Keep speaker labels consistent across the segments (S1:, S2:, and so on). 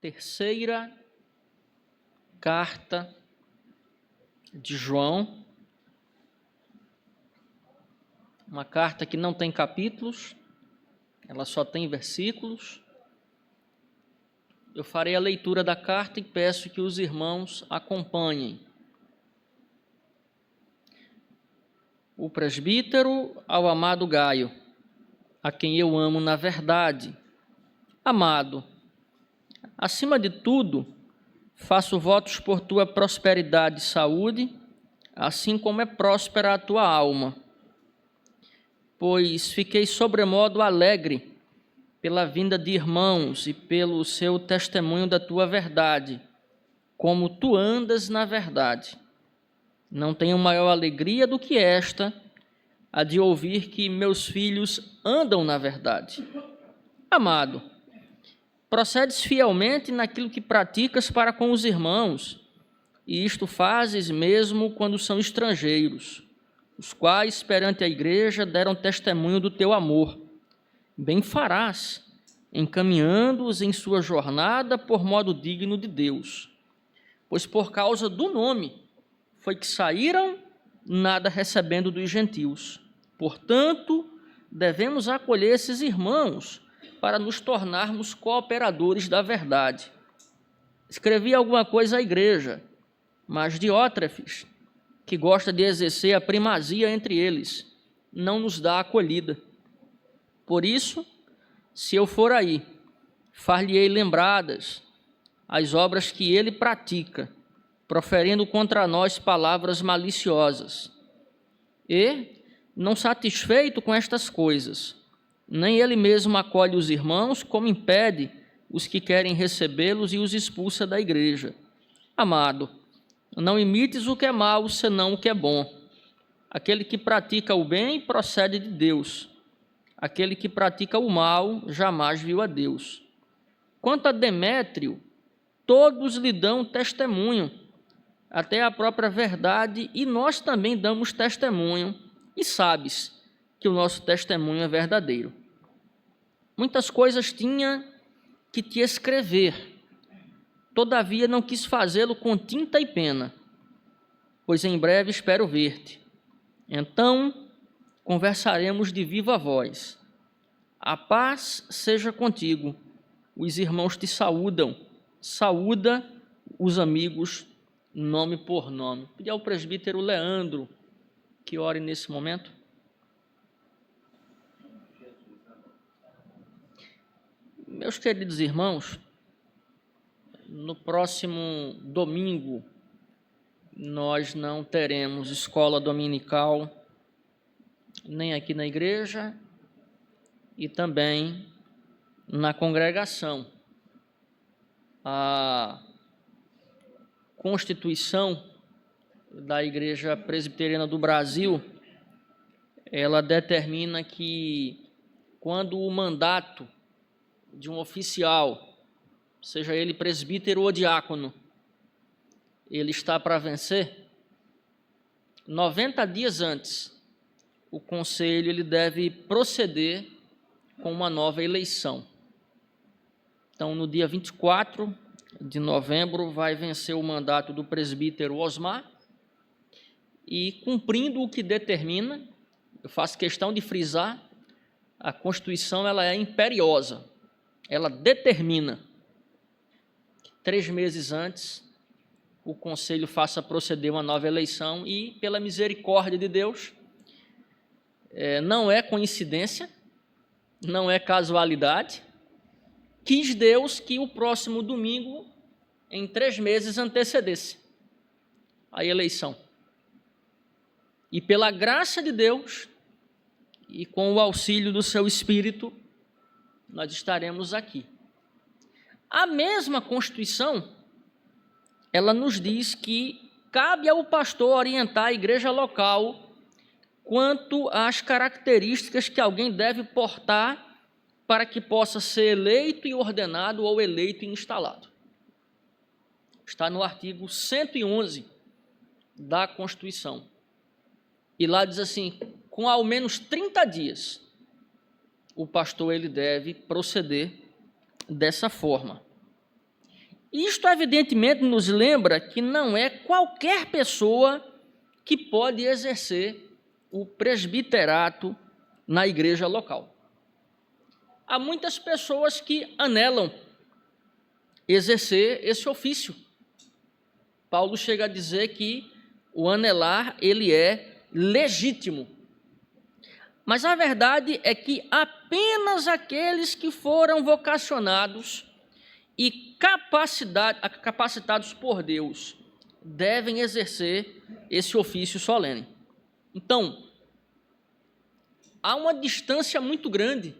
S1: terceira carta de João, uma carta que não tem capítulos, ela só tem versículos. Eu farei a leitura da carta e peço que os irmãos acompanhem. O presbítero ao amado Gaio, a quem eu amo na verdade. Amado, acima de tudo, faço votos por tua prosperidade e saúde, assim como é próspera a tua alma. Pois fiquei sobremodo alegre pela vinda de irmãos e pelo seu testemunho da tua verdade, como tu andas na verdade. Não tenho maior alegria do que esta, a de ouvir que meus filhos andam na verdade. Amado, procedes fielmente naquilo que praticas para com os irmãos, e isto fazes mesmo quando são estrangeiros, os quais, perante a igreja, deram testemunho do teu amor. Bem farás, encaminhando-os em sua jornada por modo digno de Deus. Pois por causa do nome foi que saíram, nada recebendo dos gentios. Portanto, devemos acolher esses irmãos para nos tornarmos cooperadores da verdade. Escrevi alguma coisa à igreja, mas Diótrefes, que gosta de exercer a primazia entre eles, não nos dá acolhida. Por isso, se eu for aí, far-lhe-ei lembradas as obras que ele pratica, proferindo contra nós palavras maliciosas. E, não satisfeito com estas coisas, nem ele mesmo acolhe os irmãos, como impede os que querem recebê-los e os expulsa da igreja. Amado, não imites o que é mau, senão o que é bom. Aquele que pratica o bem procede de Deus. Aquele que pratica o mal jamais viu a Deus. Quanto a Demétrio, todos lhe dão testemunho, até a própria verdade, e nós também damos testemunho, e sabes que o nosso testemunho é verdadeiro. Muitas coisas tinha que te escrever, todavia não quis fazê-lo com tinta e pena, pois em breve espero ver-te. Então conversaremos de viva voz. A paz seja contigo. Os irmãos te saúdam. Saúda os amigos, nome por nome. Pedir ao presbítero Leandro que ore nesse momento. Meus queridos irmãos, no próximo domingo nós não teremos escola dominical, nem aqui na igreja e também na congregação. A Constituição da Igreja Presbiteriana do Brasil, ela determina que quando o mandato de um oficial, seja ele presbítero ou diácono, ele está para vencer, 90 dias antes, o conselho ele deve proceder com uma nova eleição. Então, no dia 24 de novembro, vai vencer o mandato do presbítero Osmar e, cumprindo o que determina, eu faço questão de frisar, a Constituição ela é imperiosa, ela determina que 3 meses antes o Conselho faça proceder uma nova eleição e, pela misericórdia de Deus, não é coincidência, não é casualidade, quis Deus que o próximo domingo, em 3 meses, antecedesse a eleição. E pela graça de Deus e com o auxílio do seu Espírito, nós estaremos aqui. A mesma Constituição, ela nos diz que cabe ao pastor orientar a igreja local quanto às características que alguém deve portar para que possa ser eleito e ordenado ou eleito e instalado. Está no artigo 111 da Constituição. E lá diz assim, com ao menos 30 dias, o pastor ele deve proceder dessa forma. Isto, evidentemente, nos lembra que não é qualquer pessoa que pode exercer o presbiterato na igreja local. Há muitas pessoas que anelam exercer esse ofício. Paulo chega a dizer que o anelar, ele é legítimo. Mas a verdade é que apenas aqueles que foram vocacionados e capacitados por Deus devem exercer esse ofício solene. Então, há uma distância muito grande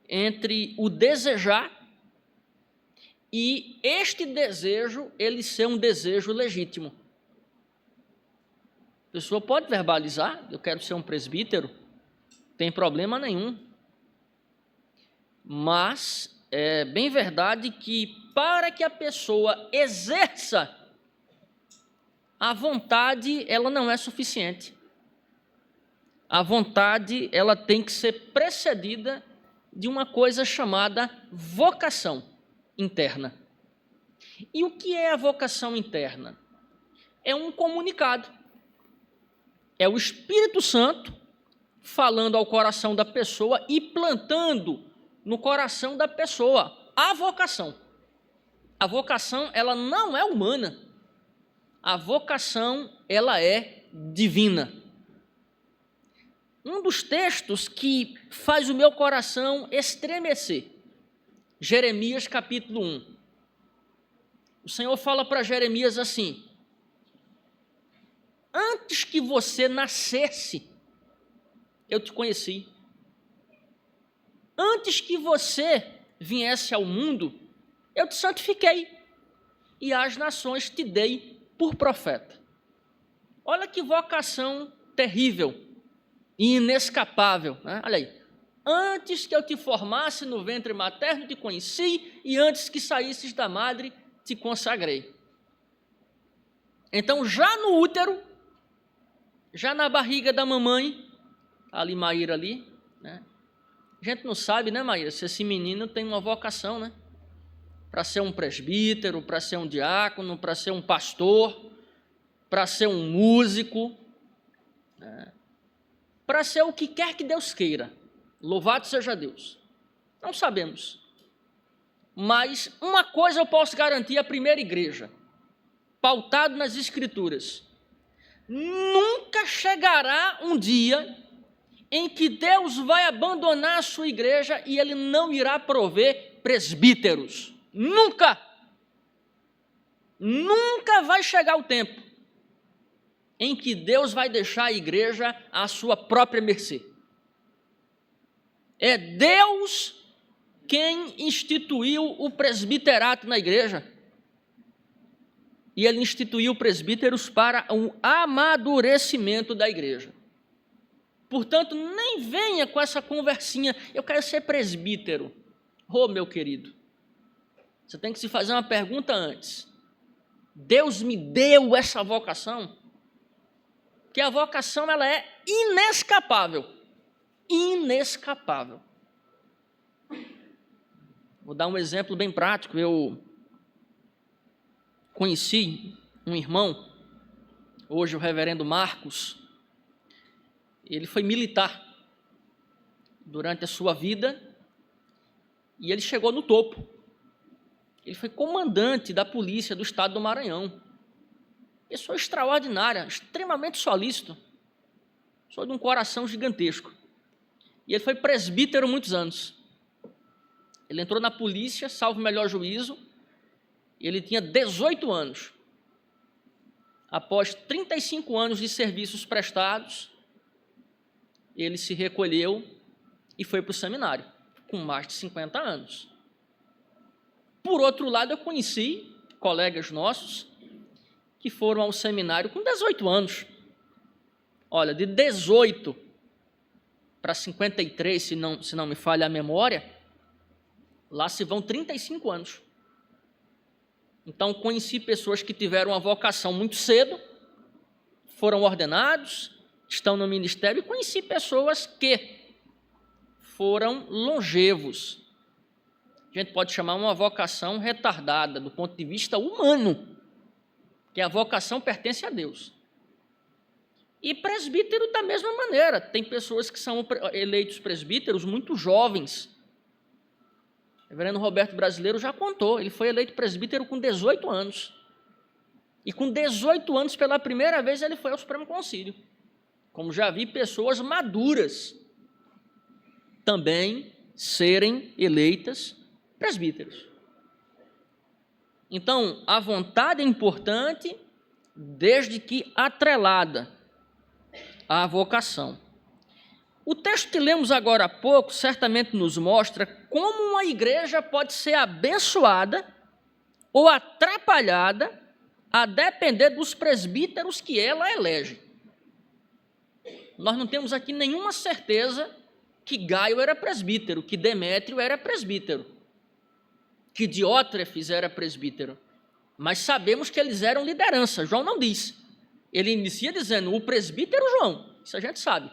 S1: entre o desejar e este desejo, ele ser um desejo legítimo. A pessoa pode verbalizar, eu quero ser um presbítero, tem problema nenhum. Mas é bem verdade que para que a pessoa exerça a vontade, ela não é suficiente. A vontade, ela tem que ser precedida de uma coisa chamada vocação interna. E o que é a vocação interna? É um comunicado. É o Espírito Santo falando ao coração da pessoa e plantando no coração da pessoa a vocação. A vocação, ela não é humana. A vocação, ela é divina. Um dos textos que faz o meu coração estremecer, Jeremias capítulo 1. O Senhor fala para Jeremias assim: antes que você nascesse, eu te conheci. Antes que você viesse ao mundo, eu te santifiquei, e às nações te dei por profeta. Olha que vocação terrível e inescapável, né? Olha aí. Antes que eu te formasse no ventre materno, te conheci, e antes que saísses da madre, te consagrei. Então, já no útero, já na barriga da mamãe, ali Maíra ali, né? A gente não sabe, né, Maíra, se esse menino tem uma vocação, né? Para ser um presbítero, para ser um diácono, para ser um pastor, para ser um músico, né? Para ser o que quer que Deus queira. Louvado seja Deus. Não sabemos. Mas uma coisa eu posso garantir à primeira igreja, pautado nas Escrituras: nunca chegará um dia em que Deus vai abandonar a sua igreja e Ele não irá prover presbíteros. Nunca! Nunca vai chegar o tempo em que Deus vai deixar a igreja à sua própria mercê. É Deus quem instituiu o presbiterato na igreja. E Ele instituiu presbíteros para o amadurecimento da igreja. Portanto, nem venha com essa conversinha: eu quero ser presbítero. Ô, meu querido, você tem que se fazer uma pergunta antes: Deus me deu essa vocação? Que a vocação, ela é inescapável. Inescapável. Vou dar um exemplo bem prático. Eu conheci um irmão, hoje o reverendo Marcos. Ele foi militar durante a sua vida e ele chegou no topo. Ele foi comandante da polícia do estado do Maranhão. Pessoa extraordinária, extremamente solícito, só de um coração gigantesco. E ele foi presbítero muitos anos. Ele entrou na polícia, salvo o melhor juízo, e ele tinha 18 anos. Após 35 anos de serviços prestados, ele se recolheu e foi para o seminário, com mais de 50 anos. Por outro lado, eu conheci colegas nossos que foram ao seminário com 18 anos. Olha, de 18 para 53, se não me falha a memória, lá se vão 35 anos. Então, conheci pessoas que tiveram uma vocação muito cedo, foram ordenados, estão no ministério, e conheci pessoas que foram longevos, a gente pode chamar uma vocação retardada do ponto de vista humano, que a vocação pertence a Deus. E presbítero da mesma maneira. Tem pessoas que são eleitos presbíteros muito jovens. O reverendo Roberto Brasileiro já contou, ele foi eleito presbítero com 18 anos. E com 18 anos, pela primeira vez, ele foi ao Supremo Concílio. Como já vi pessoas maduras também serem eleitas presbíteros. Então, a vontade é importante, desde que atrelada à vocação. O texto que lemos agora há pouco certamente nos mostra como uma igreja pode ser abençoada ou atrapalhada a depender dos presbíteros que ela elege. Nós não temos aqui nenhuma certeza que Gaio era presbítero, que Demétrio era presbítero, que Diótrefes era presbítero, mas sabemos que eles eram liderança. João não diz. Ele inicia dizendo o presbítero João, isso a gente sabe.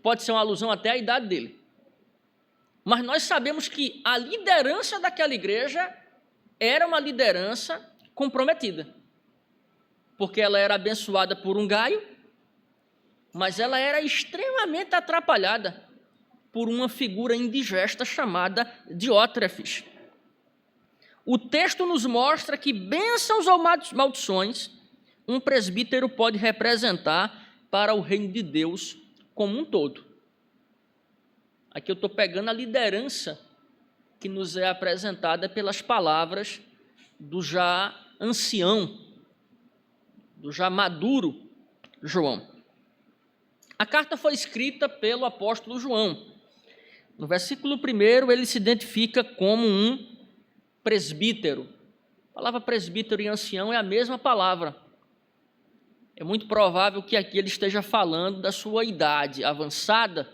S1: Pode ser uma alusão até à idade dele. Mas nós sabemos que a liderança daquela igreja era uma liderança comprometida, porque ela era abençoada por um Gaio, mas ela era extremamente atrapalhada por uma figura indigesta chamada Diótrefes. O texto nos mostra que bênçãos ou maldições um presbítero pode representar para o reino de Deus como um todo. Aqui eu estou pegando a liderança que nos é apresentada pelas palavras do já ancião, do já maduro João. A carta foi escrita pelo apóstolo João. No versículo 1, ele se identifica como um presbítero. A palavra presbítero e ancião é a mesma palavra. É muito provável que aqui ele esteja falando da sua idade avançada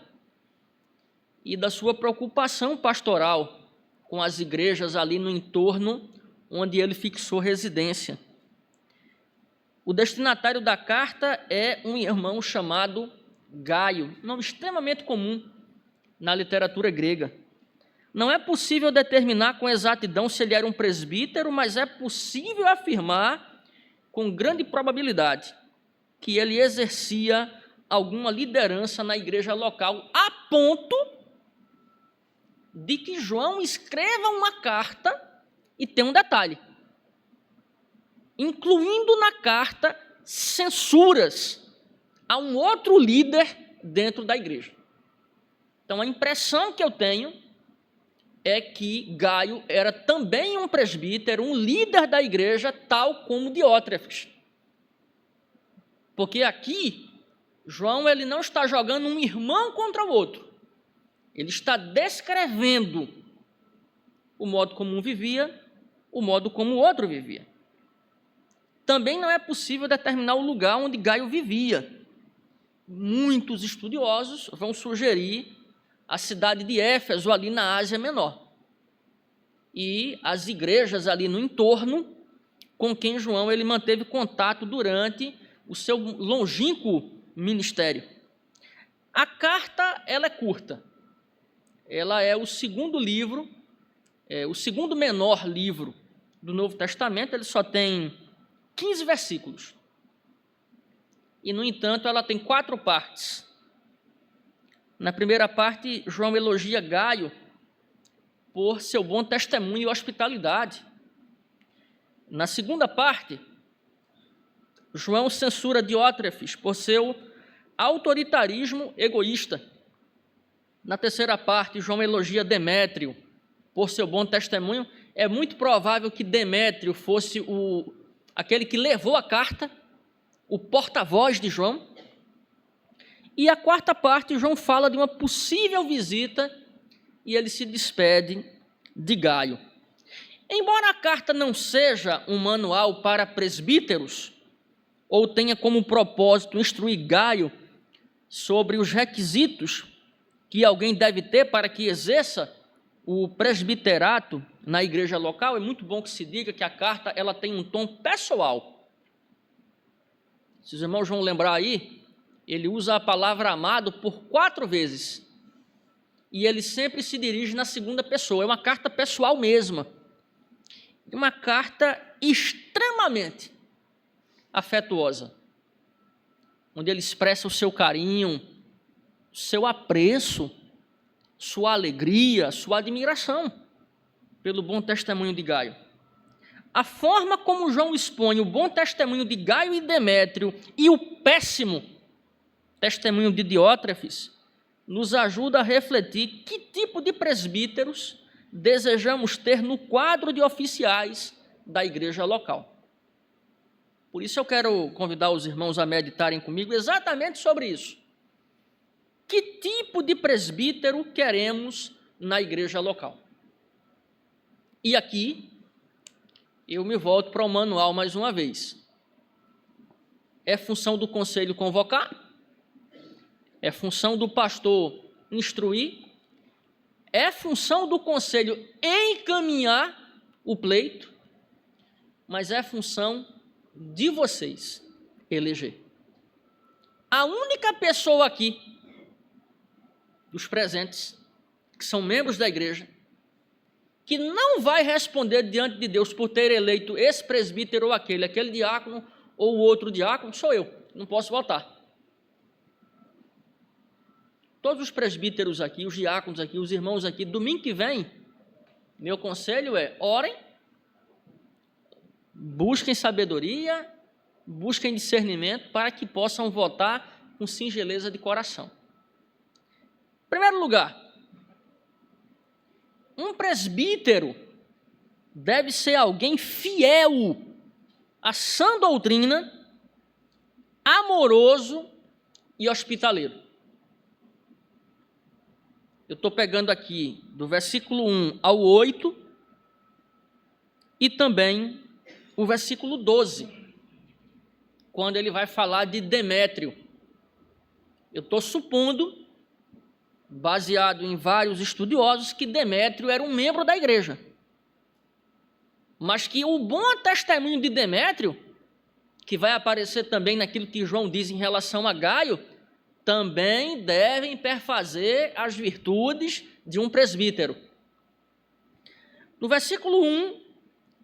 S1: e da sua preocupação pastoral com as igrejas ali no entorno onde ele fixou residência. O destinatário da carta é um irmão chamado Gaio, nome extremamente comum na literatura grega. Não é possível determinar com exatidão se ele era um presbítero, mas é possível afirmar com grande probabilidade que ele exercia alguma liderança na igreja local, a ponto de que João escreva uma carta e tem um detalhe, incluindo na carta censuras a um outro líder dentro da igreja. Então, a impressão que eu tenho é que Gaio era também um presbítero, um líder da igreja, tal como Diótrefes. Porque aqui, João ele não está jogando um irmão contra o outro. Ele está descrevendo o modo como um vivia, o modo como o outro vivia. Também não é possível determinar o lugar onde Gaio vivia. Muitos estudiosos vão sugerir a cidade de Éfeso, ali na Ásia Menor, e as igrejas ali no entorno, com quem João ele manteve contato durante o seu longínquo ministério. A carta ela é curta, ela é o segundo livro, o segundo menor livro do Novo Testamento, ele só tem 15 versículos, e no entanto ela tem 4 partes. Na primeira parte, João elogia Gaio por seu bom testemunho e hospitalidade. Na segunda parte, João censura Diótrefes por seu autoritarismo egoísta. Na terceira parte, João elogia Demétrio por seu bom testemunho. É muito provável que Demétrio fosse aquele que levou a carta, o porta-voz de João. E a quarta parte, João fala de uma possível visita e ele se despede de Gaio. Embora a carta não seja um manual para presbíteros, ou tenha como propósito instruir Gaio sobre os requisitos que alguém deve ter para que exerça o presbiterato na igreja local, é muito bom que se diga que a carta ela tem um tom pessoal. Se os irmãos vão lembrar aí, ele usa a palavra amado por 4 vezes. e ele sempre se dirige na segunda pessoa. É uma carta pessoal mesma. Uma carta extremamente afetuosa, onde ele expressa o seu carinho, o seu apreço, sua alegria, sua admiração pelo bom testemunho de Gaio. A forma como João expõe o bom testemunho de Gaio e Demétrio e o péssimo testemunho de Diótrefes nos ajuda a refletir que tipo de presbíteros desejamos ter no quadro de oficiais da igreja local. Por isso eu quero convidar os irmãos a meditarem comigo exatamente sobre isso. Que tipo de presbítero queremos na igreja local? E aqui eu me volto para o manual mais uma vez. É função do conselho convocar, é função do pastor instruir, é função do conselho encaminhar o pleito, mas é função de vocês eleger. A única pessoa aqui, dos presentes, que são membros da igreja, que não vai responder diante de Deus por ter eleito esse presbítero ou aquele diácono ou o outro diácono, sou eu, não posso votar. Todos os presbíteros aqui, os diáconos aqui, os irmãos aqui, domingo que vem, meu conselho é: orem, busquem sabedoria, busquem discernimento para que possam votar com singeleza de coração. Em primeiro lugar, um presbítero deve ser alguém fiel à sã doutrina, amoroso e hospitaleiro. Eu estou pegando aqui do versículo 1 ao 8 e também o versículo 12, quando ele vai falar de Demétrio. Eu estou supondo, baseado em vários estudiosos, que Demétrio era um membro da igreja, mas que o bom testemunho de Demétrio, que vai aparecer também naquilo que João diz em relação a Gaio, também devem perfazer as virtudes de um presbítero. No versículo 1,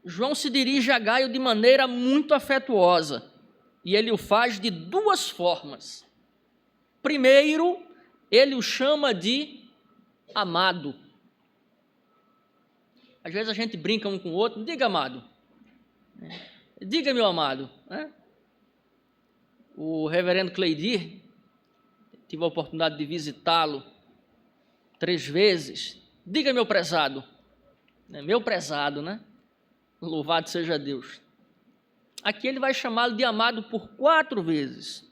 S1: João se dirige a Gaio de maneira muito afetuosa, e ele o faz de duas formas. Primeiro, ele o chama de amado. Às vezes a gente brinca um com o outro: diga amado, diga meu amado. O reverendo Cleidir, tive a oportunidade de visitá-lo 3 vezes. Diga meu prezado. Meu prezado, né? Louvado seja Deus. Aqui ele vai chamá-lo de amado por 4 vezes.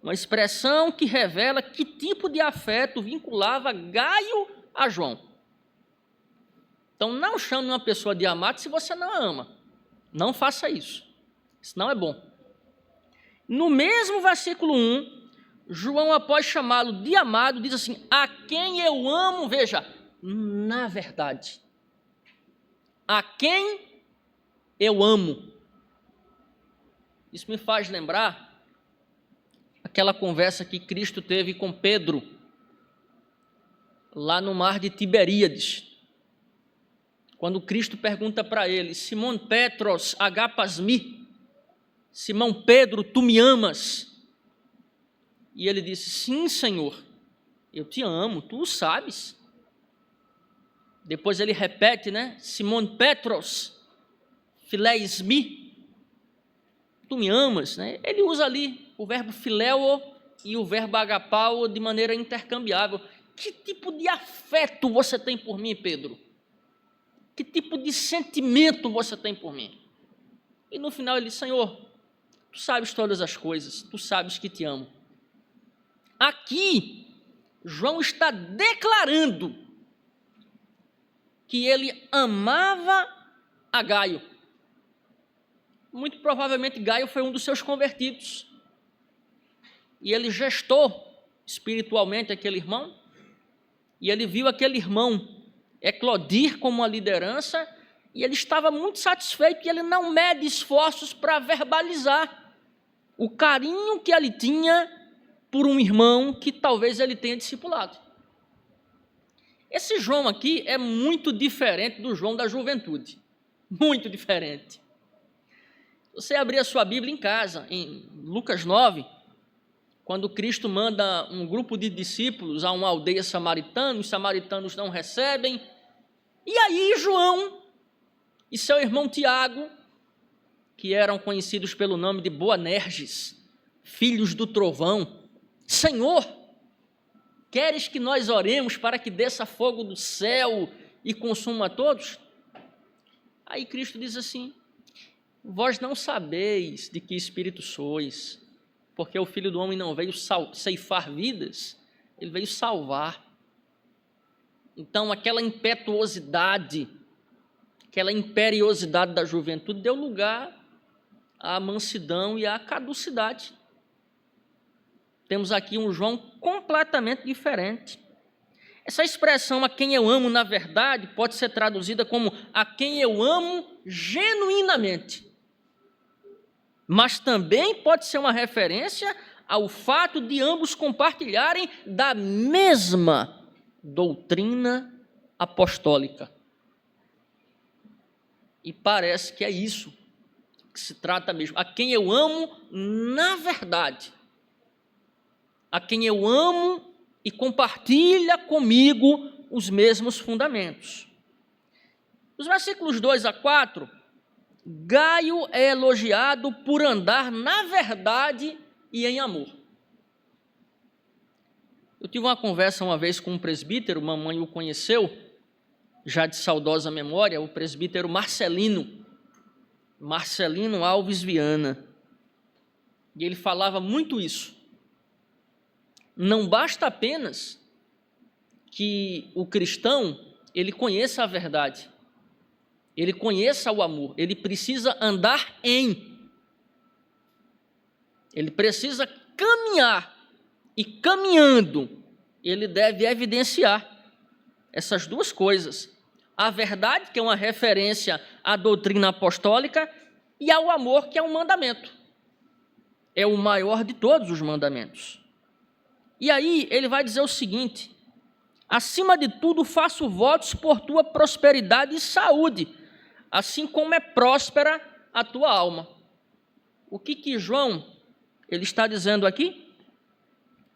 S1: Uma expressão que revela que tipo de afeto vinculava Gaio a João. Então não chame uma pessoa de amado se você não a ama. Não faça isso. Isso não é bom. No mesmo versículo 1, João, após chamá-lo de amado, diz assim: a quem eu amo, veja, na verdade. A quem eu amo. Isso me faz lembrar aquela conversa que Cristo teve com Pedro, lá no mar de Tiberíades. Quando Cristo pergunta para ele: Simão Petros agapasmi, Simão Pedro, tu me amas? E ele disse: sim, Senhor, eu te amo, tu o sabes. Depois ele repete, Simão Petros, fileismi, tu me amas, Ele usa ali o verbo filéo e o verbo agapao de maneira intercambiável. Que tipo de afeto você tem por mim, Pedro? Que tipo de sentimento você tem por mim? E no final ele diz: Senhor, tu sabes todas as coisas, tu sabes que te amo. Aqui, João está declarando que ele amava a Gaio. Muito provavelmente Gaio foi um dos seus convertidos. E ele gestou espiritualmente aquele irmão. E ele viu aquele irmão eclodir como uma liderança. E ele estava muito satisfeito, e ele não mede esforços para verbalizar o carinho que ele tinha por um irmão que talvez ele tenha discipulado. Esse João aqui é muito diferente do João da juventude. Muito diferente. Você abrir a sua Bíblia em casa, em Lucas 9, quando Cristo manda um grupo de discípulos a uma aldeia samaritana, os samaritanos não recebem, e aí João e seu irmão Tiago, que eram conhecidos pelo nome de Boanerges, filhos do trovão, Senhor, queres que nós oremos para que desça fogo do céu e consuma a todos? Aí Cristo diz assim, vós não sabeis de que espírito sois, porque o Filho do Homem não veio ceifar vidas, ele veio salvar. Então aquela impetuosidade, aquela imperiosidade da juventude deu lugar à mansidão e à caducidade. Temos aqui um João completamente diferente. Essa expressão, a quem eu amo na verdade, pode ser traduzida como a quem eu amo genuinamente. Mas também pode ser uma referência ao fato de ambos compartilharem da mesma doutrina apostólica. E parece que é isso que se trata mesmo. A quem eu amo na verdade. A quem eu amo e compartilha comigo os mesmos fundamentos. Nos versículos 2 a 4, Gaio é elogiado por andar na verdade e em amor. Eu tive uma conversa uma vez com um presbítero, mamãe o conheceu, já de saudosa memória, o presbítero Marcelino Alves Viana. E ele falava muito isso. Não basta apenas que o cristão, ele conheça a verdade, ele conheça o amor, ele precisa andar em, ele precisa caminhar, e caminhando, ele deve evidenciar essas duas coisas, a verdade, que é uma referência à doutrina apostólica, e ao amor, que é um mandamento, é o maior de todos os mandamentos. E aí ele vai dizer o seguinte, acima de tudo faço votos por tua prosperidade e saúde, assim como é próspera a tua alma. O que João ele está dizendo aqui?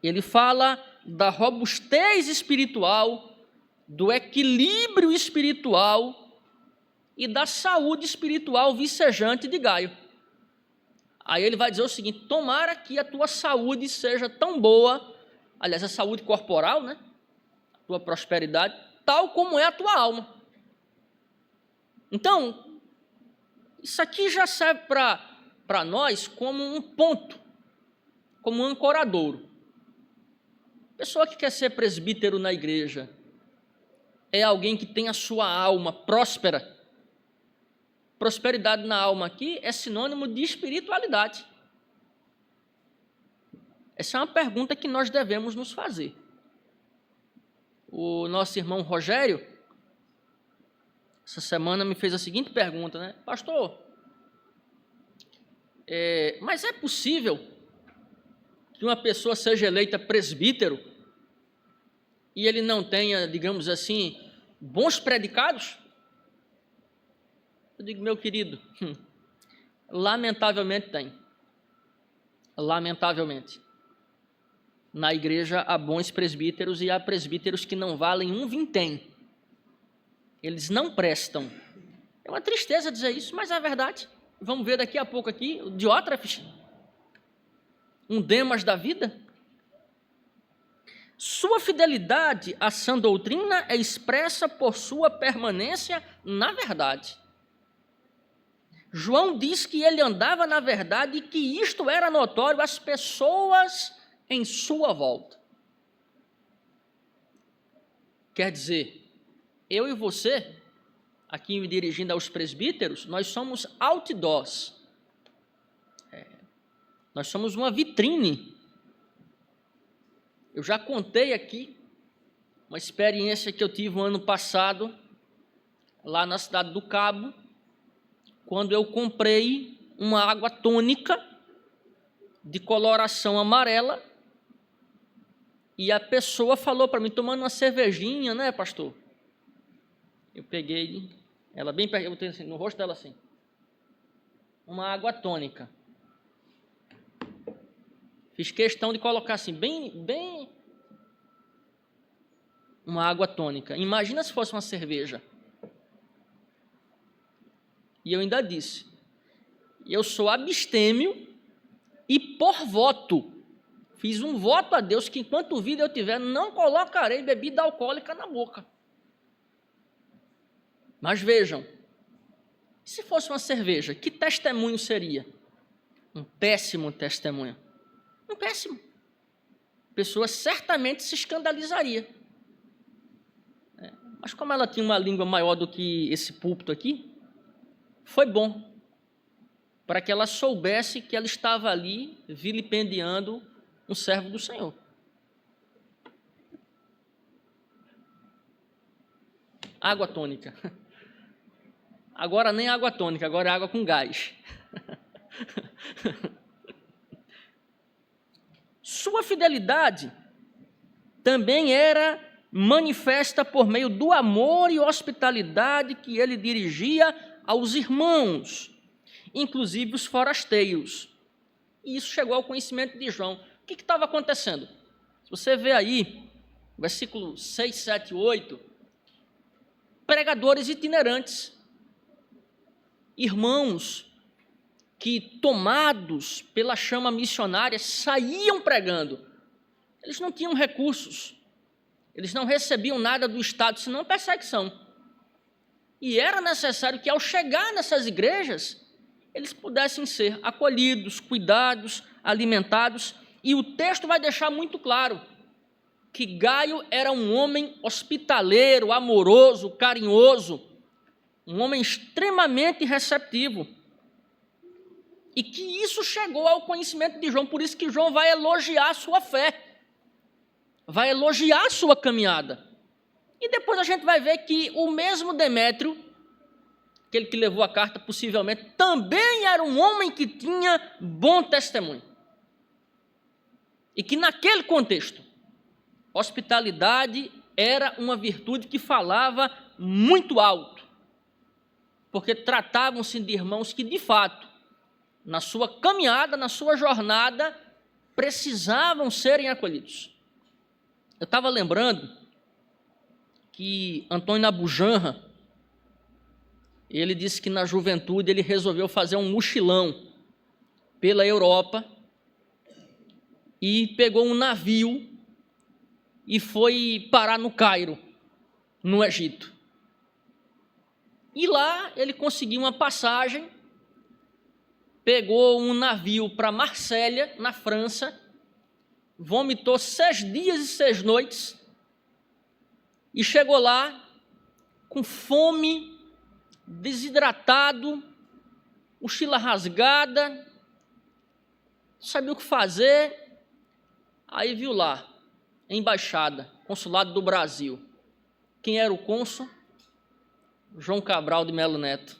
S1: Ele fala da robustez espiritual, do equilíbrio espiritual e da saúde espiritual vicejante de Gaio. Aí ele vai dizer o seguinte, tomara que a tua saúde seja tão boa, aliás, a saúde corporal, né? A tua prosperidade, tal como é a tua alma. Então, isso aqui já serve para nós como um ponto, como um ancoradouro. Pessoa que quer ser presbítero na igreja é alguém que tem a sua alma próspera. Prosperidade na alma aqui é sinônimo de espiritualidade. Essa é uma pergunta que nós devemos nos fazer. O nosso irmão Rogério, essa semana me fez a seguinte pergunta, né? Pastor, mas é possível que uma pessoa seja eleita presbítero e ele não tenha, digamos assim, bons predicados? Eu digo, meu querido, lamentavelmente tem. Lamentavelmente. Na igreja há bons presbíteros e há presbíteros que não valem um vintém. Eles não prestam. É uma tristeza dizer isso, mas é verdade. Vamos ver daqui a pouco aqui o Diótrefes, um Demas da vida. Sua fidelidade à sã doutrina é expressa por sua permanência na verdade. João diz que ele andava na verdade e que isto era notório às pessoas em sua volta. Quer dizer, eu e você, aqui me dirigindo aos presbíteros, nós somos outdoors. Nós somos uma vitrine. Eu já contei aqui uma experiência que eu tive no ano passado, lá na cidade do Cabo, quando eu comprei uma água tônica de coloração amarela E a pessoa falou para mim, tomando uma cervejinha, né, pastor? Eu peguei ela bem perto, eu botei assim, no rosto dela assim, uma água tônica. Fiz questão de colocar assim, bem uma água tônica. Imagina se fosse uma cerveja. E eu ainda disse, eu sou abstêmio e por voto, fiz um voto a Deus que enquanto vida eu tiver, não colocarei bebida alcoólica na boca. Mas vejam, se fosse uma cerveja, que testemunho seria? Um péssimo testemunho. Um péssimo. A pessoa certamente se escandalizaria. Mas como ela tinha uma língua maior do que esse púlpito aqui, foi bom para que ela soubesse que ela estava ali vilipendiando um servo do Senhor. Água tônica. Agora nem água tônica, agora é água com gás. Sua fidelidade também era manifesta por meio do amor e hospitalidade que ele dirigia aos irmãos, inclusive os forasteiros. E isso chegou ao conhecimento de João. O que estava acontecendo? Se você vê aí, versículo 6, 7, 8, pregadores itinerantes, irmãos que, tomados pela chama missionária, saíam pregando. Eles não tinham recursos, eles não recebiam nada do Estado, senão perseguição. E era necessário que, ao chegar nessas igrejas, eles pudessem ser acolhidos, cuidados, alimentados. E o texto vai deixar muito claro que Gaio era um homem hospitaleiro, amoroso, carinhoso, um homem extremamente receptivo. E que isso chegou ao conhecimento de João, por isso que João vai elogiar a sua fé, vai elogiar a sua caminhada. E depois a gente vai ver que o mesmo Demétrio, aquele que levou a carta possivelmente, também era um homem que tinha bom testemunho. E que naquele contexto, hospitalidade era uma virtude que falava muito alto, porque tratavam-se de irmãos que, de fato, na sua caminhada, na sua jornada, precisavam serem acolhidos. Eu estava lembrando que Antônio Nabujanra, ele disse que na juventude ele resolveu fazer um mochilão pela Europa e pegou um navio e foi parar no Cairo, no Egito. E lá ele conseguiu uma passagem, pegou um navio para Marsella, na França, vomitou 6 dias e 6 noites e chegou lá com fome, desidratado, mochila rasgada, não sabia o que fazer. Aí viu lá, embaixada, consulado do Brasil. Quem era o cônsul? João Cabral de Melo Neto.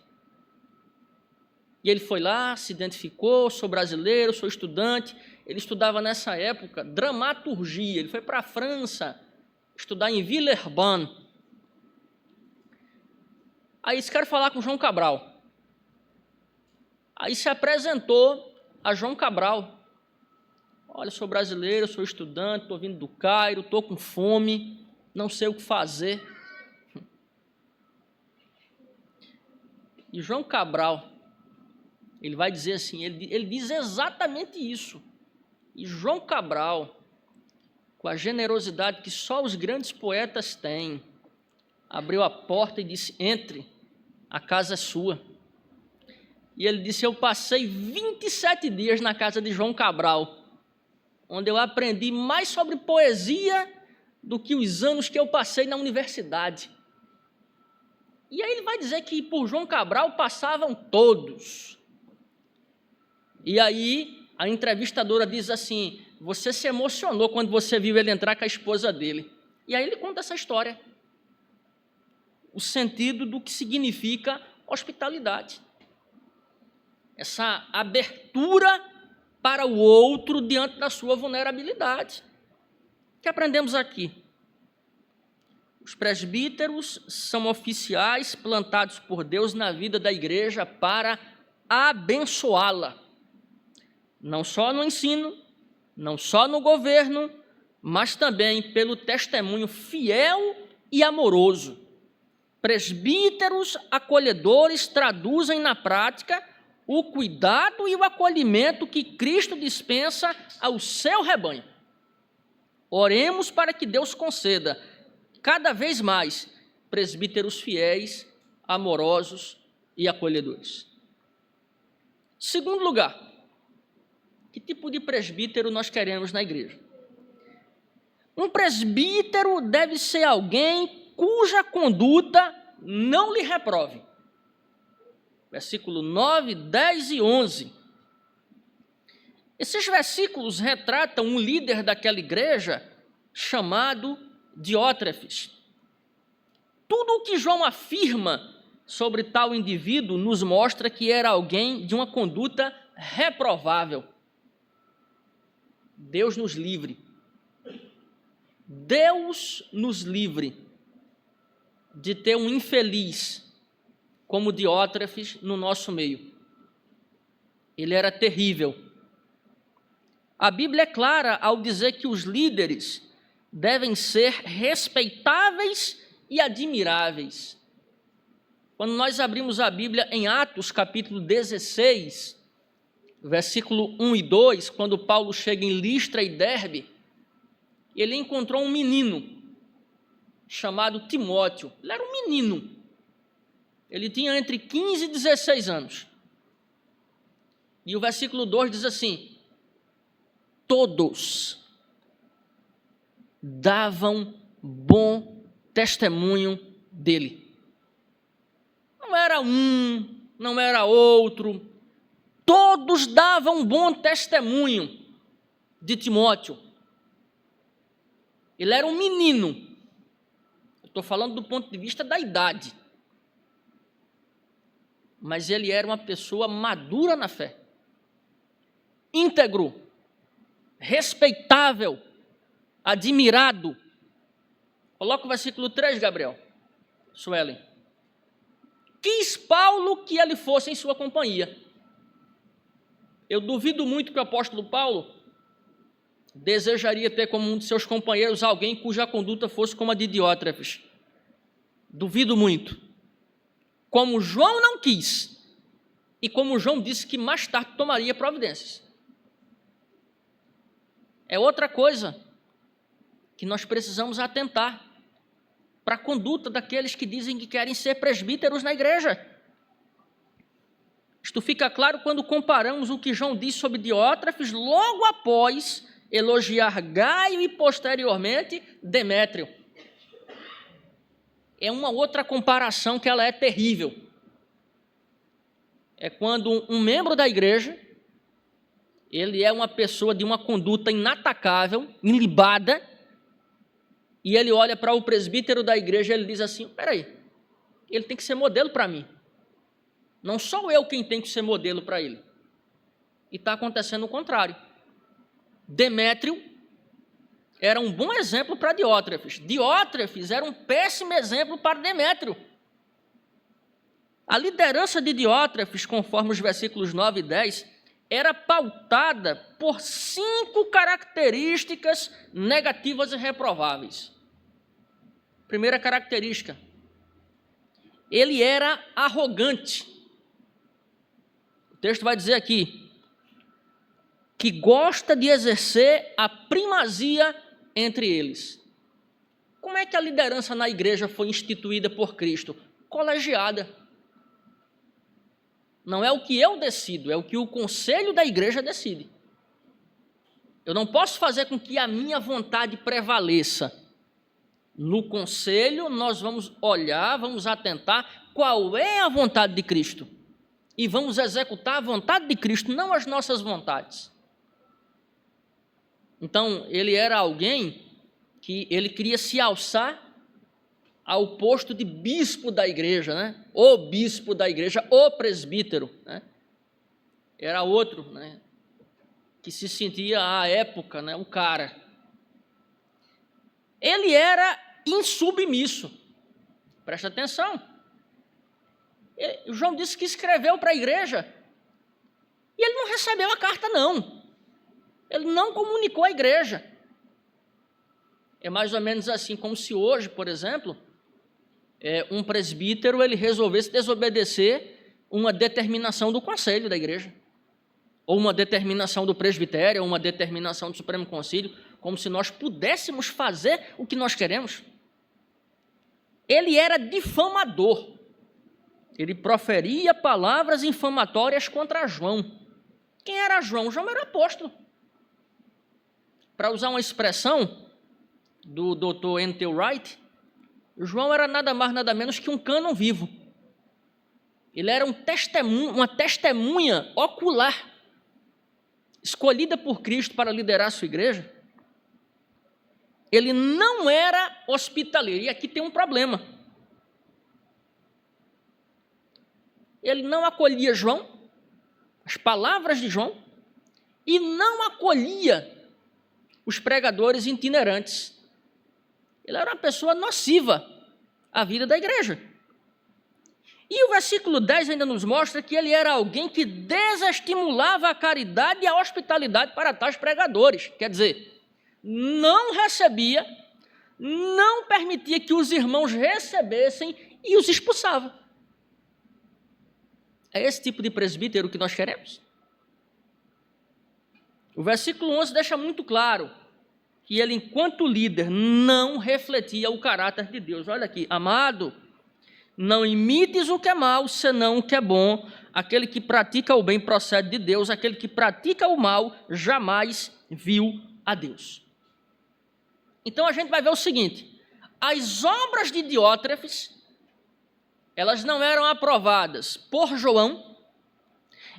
S1: E ele foi lá, se identificou, sou brasileiro, sou estudante. Ele estudava nessa época dramaturgia. Ele foi para a França estudar em Villeurbanne. Aí disse, quero falar com João Cabral. Aí se apresentou a João Cabral. Olha, sou brasileiro, sou estudante, estou vindo do Cairo, estou com fome, não sei o que fazer. E João Cabral, ele vai dizer assim, ele diz exatamente isso. E João Cabral, com a generosidade que só os grandes poetas têm, abriu a porta e disse, entre, a casa é sua. E ele disse, eu passei 27 dias na casa de João Cabral, onde eu aprendi mais sobre poesia do que os anos que eu passei na universidade. E aí ele vai dizer que por João Cabral passavam todos. E aí a entrevistadora diz assim, você se emocionou quando você viu ele entrar com a esposa dele. E aí ele conta essa história. O sentido do que significa hospitalidade. Essa abertura para o outro diante da sua vulnerabilidade. O que aprendemos aqui? Os presbíteros são oficiais plantados por Deus na vida da igreja para abençoá-la. Não só no ensino, não só no governo, mas também pelo testemunho fiel e amoroso. Presbíteros acolhedores traduzem na prática o cuidado e o acolhimento que Cristo dispensa ao seu rebanho. Oremos para que Deus conceda cada vez mais presbíteros fiéis, amorosos e acolhedores. Segundo lugar, que tipo de presbítero nós queremos na igreja? Um presbítero deve ser alguém cuja conduta não lhe reprove. Versículo 9, 10 e 11. Esses versículos retratam um líder daquela igreja chamado Diótrefes. Tudo o que João afirma sobre tal indivíduo nos mostra que era alguém de uma conduta reprovável. Deus nos livre. Deus nos livre de ter um infeliz como Diótrefes no nosso meio. Ele era terrível. A Bíblia é clara ao dizer que os líderes devem ser respeitáveis e admiráveis. Quando nós abrimos a Bíblia em Atos, capítulo 16, versículo 1 e 2, quando Paulo chega em Listra e Derbe, ele encontrou um menino chamado Timóteo. Ele era um menino. Ele tinha entre 15 e 16 anos. E o versículo 2 diz assim: todos davam bom testemunho dele. Não era um, não era outro. Todos davam bom testemunho de Timóteo. Ele era um menino. Eu estou falando do ponto de vista da idade. Mas ele era uma pessoa madura na fé. Íntegro. Respeitável. Admirado. Coloca o versículo 3, Gabriel. Suelen. Quis Paulo que ele fosse em sua companhia. Eu duvido muito que o apóstolo Paulo desejaria ter como um de seus companheiros alguém cuja conduta fosse como a de Diótrefes. Duvido muito. Como João não quis, e como João disse que mais tarde tomaria providências. É outra coisa que nós precisamos atentar para a conduta daqueles que dizem que querem ser presbíteros na igreja. Isto fica claro quando comparamos o que João disse sobre Diótrefes logo após elogiar Gaio e posteriormente Demétrio. É uma outra comparação que ela é terrível. É quando um membro da igreja, ele é uma pessoa de uma conduta inatacável, ilibada, e ele olha para o presbítero da igreja e ele diz assim: peraí, ele tem que ser modelo para mim. Não sou eu quem tem que ser modelo para ele. E está acontecendo o contrário. Demétrio era um bom exemplo para Diótrefes. Diótrefes era um péssimo exemplo para Demétrio. A liderança de Diótrefes, conforme os versículos 9 e 10, era pautada por 5 características negativas e reprováveis. Primeira característica: ele era arrogante. O texto vai dizer aqui que gosta de exercer a primazia entre eles. Como é que a liderança na igreja foi instituída por Cristo? Colegiada. Não é o que eu decido, é o que o conselho da igreja decide. Eu não posso fazer com que a minha vontade prevaleça. No conselho, nós vamos olhar, vamos atentar qual é a vontade de Cristo. E vamos executar a vontade de Cristo, não as nossas vontades. Então, ele era alguém que ele queria se alçar ao posto de bispo da igreja, né? O bispo da igreja, o presbítero, né? Era outro, né? Que se sentia à época, né? Um cara. ele era insubmisso. Presta atenção. João disse que escreveu para a igreja e ele não recebeu a carta, não. Ele não comunicou à igreja. É mais ou menos assim, como se hoje, por exemplo, um presbítero ele resolvesse desobedecer uma determinação do conselho da igreja, ou uma determinação do presbitério, ou uma determinação do Supremo Concílio, como se nós pudéssemos fazer o que nós queremos. Ele era difamador. Ele proferia palavras infamatórias contra João. Quem era João? João era apóstolo. Para usar uma expressão do Dr. N.T. Wright, João era nada mais, nada menos que um cânon vivo. Ele era uma testemunha ocular, escolhida por Cristo para liderar a sua igreja. Ele não era hospitaleiro, e aqui tem um problema. Ele não acolhia João, as palavras de João, e não acolhia os pregadores itinerantes. Ele era uma pessoa nociva à vida da igreja. E o versículo 10 ainda nos mostra que ele era alguém que desestimulava a caridade e a hospitalidade para tais pregadores. Quer dizer, não recebia, não permitia que os irmãos recebessem e os expulsava. É esse tipo de presbítero que nós queremos? O versículo 11 deixa muito claro que ele, enquanto líder, não refletia o caráter de Deus. Olha aqui, amado, não imites o que é mal, senão o que é bom. Aquele que pratica o bem procede de Deus, aquele que pratica o mal jamais viu a Deus. Então a gente vai ver o seguinte: as obras de Diótrefes, elas não eram aprovadas por João,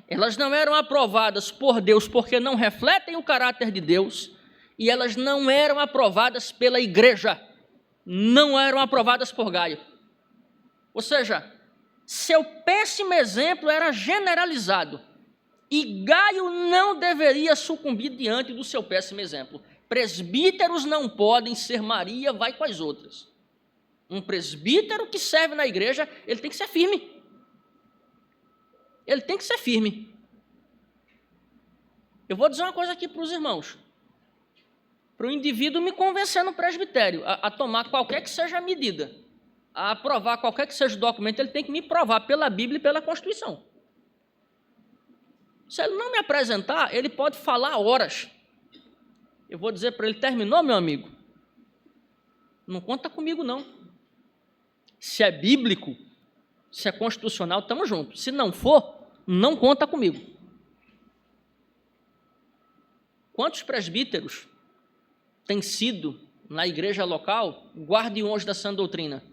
S1: elas não eram aprovadas por Deus porque não refletem o caráter de Deus, e elas não eram aprovadas pela igreja, não eram aprovadas por Gaio. Ou seja, seu péssimo exemplo era generalizado, e Gaio não deveria sucumbir diante do seu péssimo exemplo. Presbíteros não podem ser Maria, vai com as outras. Um presbítero que serve na igreja, ele tem que ser firme. Ele tem que ser firme. Eu vou dizer uma coisa aqui para os irmãos. Para o indivíduo me convencer no presbitério a tomar qualquer que seja a medida, a aprovar qualquer que seja o documento, ele tem que me provar pela Bíblia e pela Constituição. Se ele não me apresentar, ele pode falar horas. Eu vou dizer para ele: terminou, meu amigo? Não conta comigo, não. Se é bíblico, se é constitucional, estamos juntos. Se não for, não conta comigo. Quantos presbíteros têm sido, na igreja local, guardiões da sã doutrina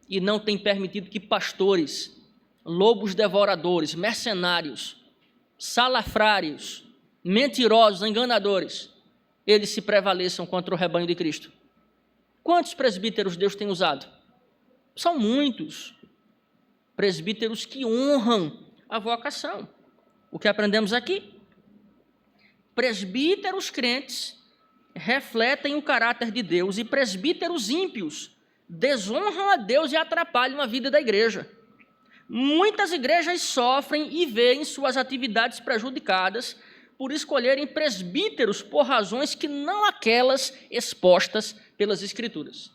S1: e não têm permitido que pastores, lobos devoradores, mercenários, salafrários, mentirosos, enganadores, eles se prevaleçam contra o rebanho de Cristo? Quantos presbíteros Deus tem usado? São muitos. Presbíteros que honram a vocação. O que aprendemos aqui? Presbíteros crentes refletem o caráter de Deus, e presbíteros ímpios desonram a Deus e atrapalham a vida da igreja. Muitas igrejas sofrem e veem suas atividades prejudicadas por escolherem presbíteros por razões que não aquelas expostas pelas Escrituras.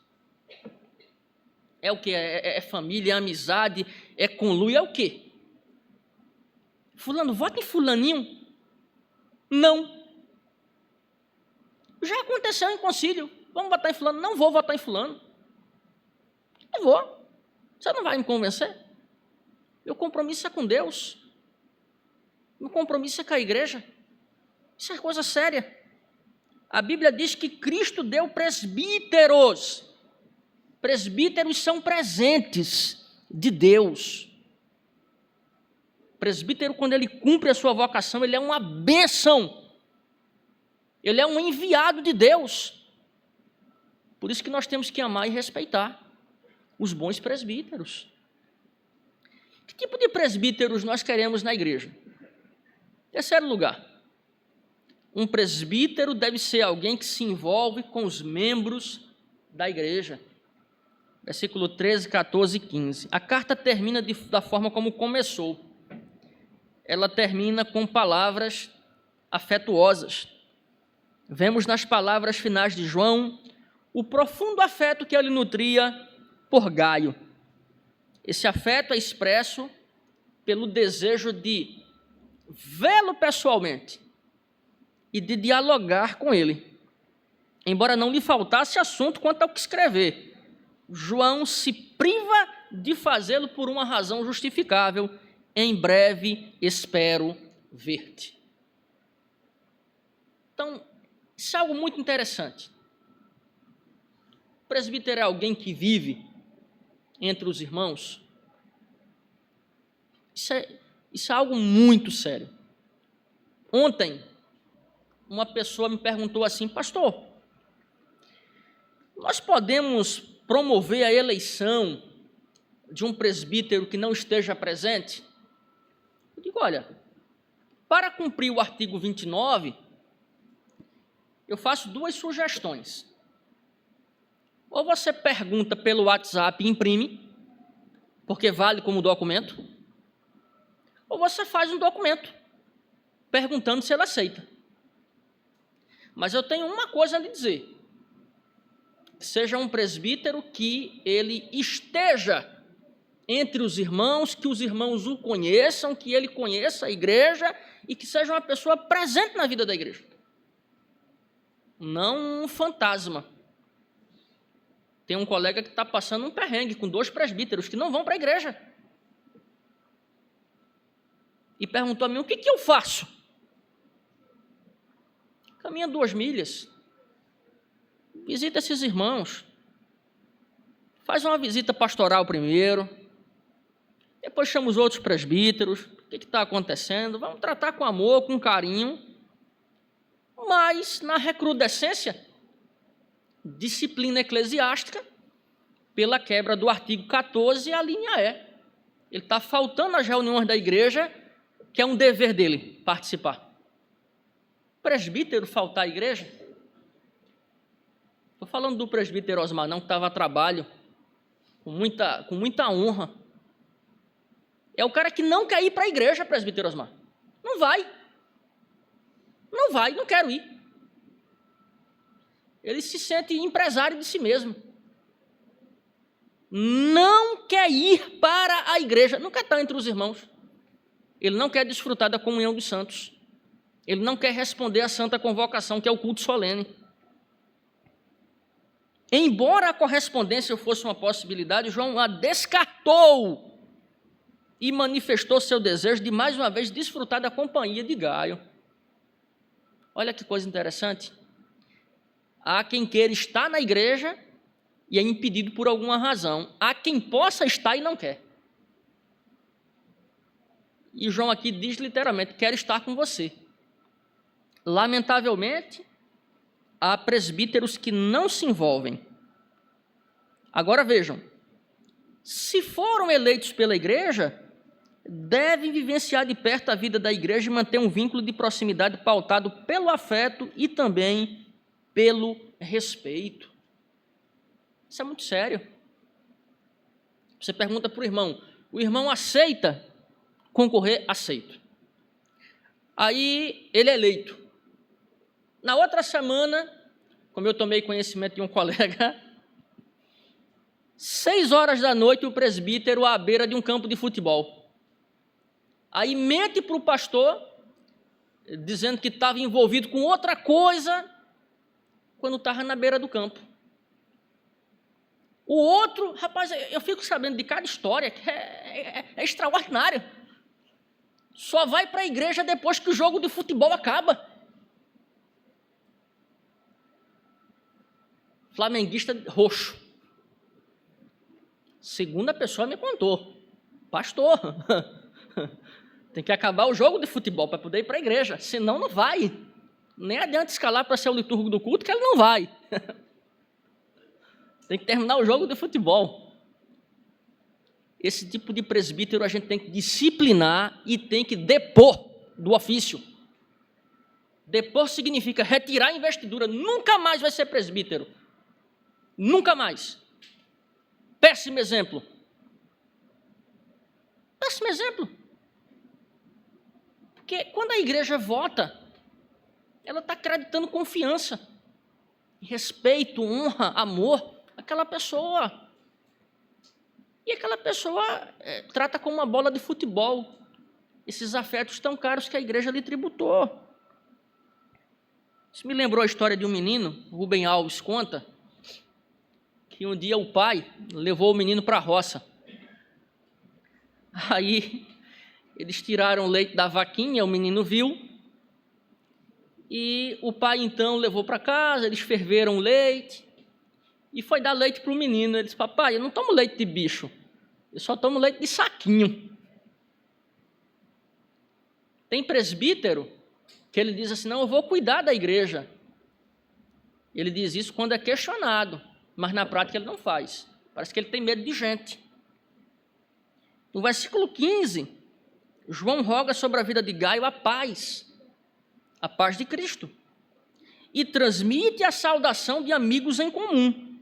S1: É o que? É família, é amizade, é conluio, é o quê? Fulano, vota em fulaninho? Não. Já aconteceu em concílio. Vamos votar em fulano? Não vou votar em fulano. Eu vou. Você não vai me convencer? Meu compromisso é com Deus. Meu compromisso é com a igreja. Isso é coisa séria. A Bíblia diz que Cristo deu presbíteros. Presbíteros são presentes de Deus. Presbítero, quando ele cumpre a sua vocação, ele é uma bênção. Ele é um enviado de Deus. Por isso que nós temos que amar e respeitar os bons presbíteros. Que tipo de presbíteros nós queremos na igreja? Terceiro lugar, um presbítero deve ser alguém que se envolve com os membros da igreja. Versículo 13, 14 e 15. A carta termina da forma como começou. Ela termina com palavras afetuosas. Vemos nas palavras finais de João o profundo afeto que ele nutria por Gaio. Esse afeto é expresso pelo desejo de vê-lo pessoalmente e de dialogar com ele. Embora não lhe faltasse assunto quanto ao que escrever, João se priva de fazê-lo por uma razão justificável. Em breve espero ver-te. Então, isso é algo muito interessante. O presbítero é alguém que vive entre os irmãos. Isso é algo muito sério. Ontem, uma pessoa me perguntou assim: pastor, nós podemos promover a eleição de um presbítero que não esteja presente? Eu digo, olha, para cumprir o artigo 29, eu faço duas sugestões. Ou você pergunta pelo WhatsApp e imprime, porque vale como documento, ou você faz um documento perguntando se ele aceita. Mas eu tenho uma coisa a lhe dizer: seja um presbítero que ele esteja entre os irmãos, que os irmãos o conheçam, que ele conheça a igreja e que seja uma pessoa presente na vida da igreja. Não um fantasma. Tem um colega que está passando um perrengue com 2 presbíteros que não vão para a igreja. E perguntou a mim, o que eu faço? Caminha 2 milhas. Visita esses irmãos. Faz uma visita pastoral primeiro. Depois chama os outros presbíteros. O que está acontecendo? Vamos tratar com amor, com carinho. Mas, na recrudescência, disciplina eclesiástica, pela quebra do artigo 14, a linha E. Ele está faltando às reuniões da igreja, que é um dever dele participar. Presbítero faltar à igreja? Estou falando do presbítero Osmar, não, que estava a trabalho, com muita honra. É o cara que não quer ir para a igreja, presbítero Osmar. Não vai. Não vai, não quero ir. Ele se sente empresário de si mesmo. Não quer ir para a igreja, não quer estar entre os irmãos. Ele não quer desfrutar da comunhão dos santos. Ele não quer responder à santa convocação, que é o culto solene. Embora a correspondência fosse uma possibilidade, João a descartou e manifestou seu desejo de, mais uma vez, desfrutar da companhia de Gaio. Olha que coisa interessante. Há quem queira estar na igreja e é impedido por alguma razão. Há quem possa estar e não quer. E João aqui diz literalmente, quero estar com você. Lamentavelmente, há presbíteros que não se envolvem. Agora vejam, se foram eleitos pela igreja, devem vivenciar de perto a vida da igreja e manter um vínculo de proximidade pautado pelo afeto e também pelo respeito. Isso é muito sério. Você pergunta para o irmão aceita concorrer? Aceito. Aí ele é eleito. Na outra semana, como eu tomei conhecimento de um colega, 6h da noite o presbítero à beira de um campo de futebol. Aí mente para o pastor, dizendo que estava envolvido com outra coisa, quando estava na beira do campo. O outro, rapaz, eu fico sabendo de cada história, que é extraordinário. Só vai para a igreja depois que o jogo de futebol acaba. Flamenguista roxo. Segunda pessoa me contou. Pastor, tem que acabar o jogo de futebol para poder ir para a igreja, senão não vai. Nem adianta escalar para ser o liturgo do culto, que ele não vai. Tem que terminar o jogo de futebol. Esse tipo de presbítero a gente tem que disciplinar e tem que depor do ofício. Depor significa retirar a investidura, nunca mais vai ser presbítero. Nunca mais. Péssimo exemplo. Péssimo exemplo. Porque quando a igreja vota, ela está acreditando confiança, respeito, honra, amor àquela pessoa. E aquela pessoa trata como uma bola de futebol esses afetos tão caros que a igreja lhe tributou. Isso me lembrou a história de um menino, Rubem Alves conta, que um dia o pai levou o menino para a roça. Aí eles tiraram o leite da vaquinha, o menino viu, e o pai então levou para casa, eles ferveram o leite, e foi dar leite para o menino. Ele disse: papai, eu não tomo leite de bicho, eu só tomo leite de saquinho. Tem presbítero que ele diz assim: não, eu vou cuidar da igreja. Ele diz isso quando é questionado, mas na prática ele não faz. Parece que ele tem medo de gente. No versículo 15, João roga sobre a vida de Gaio a paz de Cristo, e transmite a saudação de amigos em comum.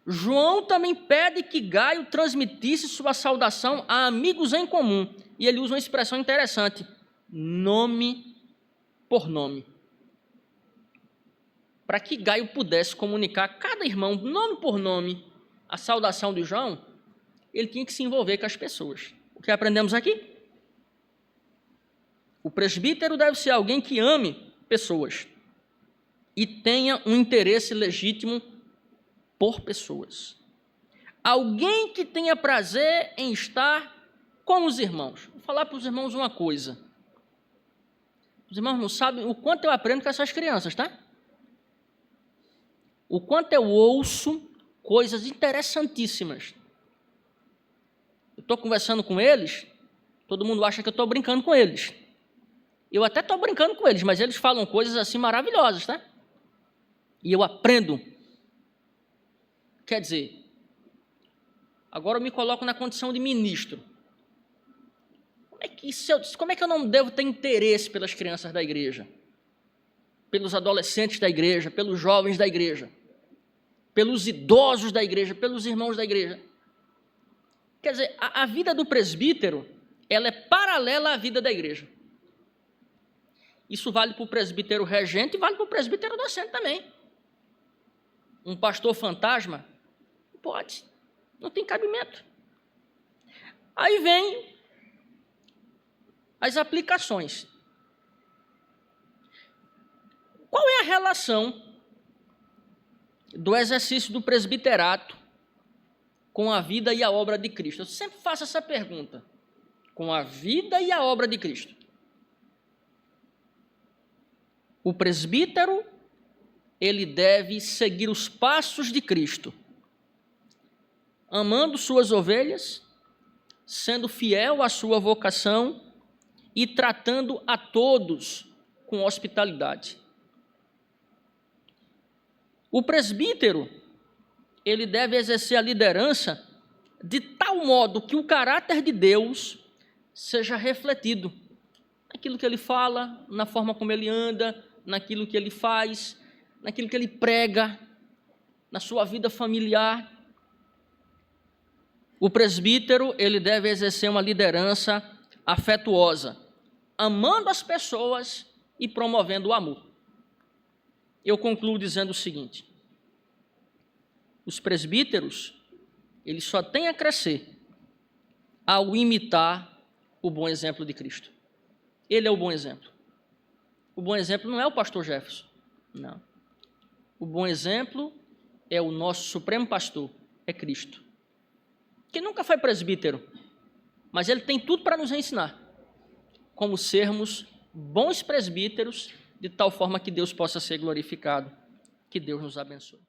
S1: João também pede que Gaio transmitisse sua saudação a amigos em comum, e ele usa uma expressão interessante: nome por nome. Para que Gaio pudesse comunicar a cada irmão, nome por nome, a saudação de João, ele tinha que se envolver com as pessoas. O que aprendemos aqui? O presbítero deve ser alguém que ame pessoas e tenha um interesse legítimo por pessoas. Alguém que tenha prazer em estar com os irmãos. Vou falar para os irmãos uma coisa. Os irmãos não sabem o quanto eu aprendo com essas crianças, tá? O quanto eu ouço coisas interessantíssimas. Eu estou conversando com eles, todo mundo acha que eu estou brincando com eles. Eu até estou brincando com eles, mas eles falam coisas assim maravilhosas, tá? E eu aprendo. Quer dizer, agora eu me coloco na condição de ministro. Como é que eu não devo ter interesse pelas crianças da igreja? Pelos adolescentes da igreja, pelos jovens da igreja, pelos idosos da igreja, pelos irmãos da igreja. Quer dizer, a vida do presbítero, ela é paralela à vida da igreja. Isso vale para o presbítero regente e vale para o presbítero docente também. Um pastor fantasma? Pode, não tem cabimento. Aí vem as aplicações. Qual é a relação do exercício do presbiterato com a vida e a obra de Cristo? Eu sempre faço essa pergunta. Com a vida e a obra de Cristo. O presbítero, ele deve seguir os passos de Cristo, amando suas ovelhas, sendo fiel à sua vocação e tratando a todos com hospitalidade. O presbítero, ele deve exercer a liderança de tal modo que o caráter de Deus seja refletido naquilo que ele fala, na forma como ele anda, naquilo que ele faz, naquilo que ele prega, na sua vida familiar. O presbítero, ele deve exercer uma liderança afetuosa, amando as pessoas e promovendo o amor. Eu concluo dizendo o seguinte: os presbíteros, eles só têm a crescer ao imitar o bom exemplo de Cristo. Ele é o bom exemplo. O bom exemplo não é o pastor Jefferson, não. O bom exemplo é o nosso supremo pastor, é Cristo, que nunca foi presbítero, mas ele tem tudo para nos ensinar como sermos bons presbíteros, de tal forma que Deus possa ser glorificado. Que Deus nos abençoe.